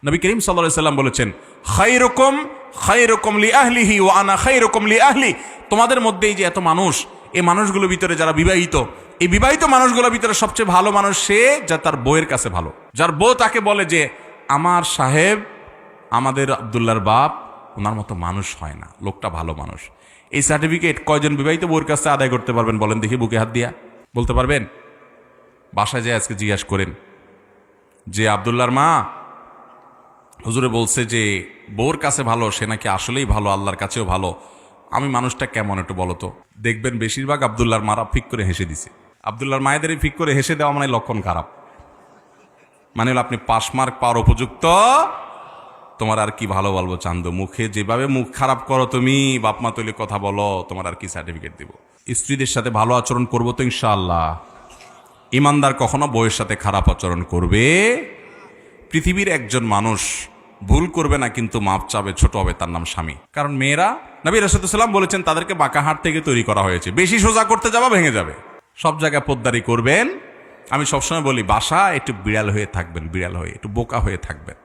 নবী করিম সাল্লাল্লাহু আলাইহি সাল্লাম বলেছেন, খায়রুকুম খায়রুকুম লিআহলিহি ওয়া আনা খায়রুকুম লিআহলি। তোমাদের মধ্যেই যে এত মানুষ, এই মানুষগুলোর ভিতরে যারা বিবাহিত, এই বিবাহিত মানুষগুলোর ভিতরে সবচেয়ে ভালো মানুষ সে যা তার বউয়ের কাছে ভালো, যার বউ তাকে বলে যে আমার সাহেব, আমাদের আব্দুল্লাহর বাপ, ওনার মতো মানুষ হয় না, লোকটা ভালো মানুষ। এই সার্টিফিকেট কয়জন বিবাহিত বউয়ের কাছে আদায় করতে পারবেন বলেন দেখি, বুকে হাত দিয়া বলতে পারবেন? বাসায় যায় আজকে জিজ্ঞাসা করেন যে আব্দুল্লাহর মা, হুজুরে বলছে যে বউর কাছে ভালো, সে নাকি আসলেই ভালো, আল্লাহর কাছেও ভালো, আমি মানুষটা কেমন একটু বলো তো। দেখবেন বেশিরভাগ আব্দুল্লাহর মারা ফিক করে হেসে দিছে। আব্দুল্লাহর মায়েদের ফিক করে হেসে দেওয়া মানে লক্ষণ খারাপ, মানে হলো আপনি পাস মার্ক পাওয়ার উপযুক্ত, তোমার আর কি ভালো বলবো চান্দু, মুখে যেভাবে মুখ খারাপ করো তুমি, বাপমা তৈলে কথা বলো, তোমার আর কি সার্টিফিকেট দিব। স্ত্রীদের সাথে ভালো আচরণ করবো তো ইনশাআল্লাহ। ইমানদার কখনো বউয়ের সাথে খারাপ আচরণ করবে? পৃথিবীর একজন মানুষ ভুল করবে না কিন্তু মাপ চাবে, ছোট হবে, তার নাম স্বামী। কারণ মেয়েরা, নবী রাসূলুল্লাহ সাল্লাল্লাহু আলাইহি ওয়াসাল্লাম বলেছেন, তাদেরকে বাঁকা হাড় থেকে তৈরি করা হয়েছে, বেশি সোজা করতে যাবা ভেঙে যাবে। সব জায়গায় পোদ্দারি করবেন। আমি সবসময় বলি বাসা একটু বিড়াল হয়ে থাকবেন, বিড়াল হয়ে একটু বোকা হয়ে থাকবেন।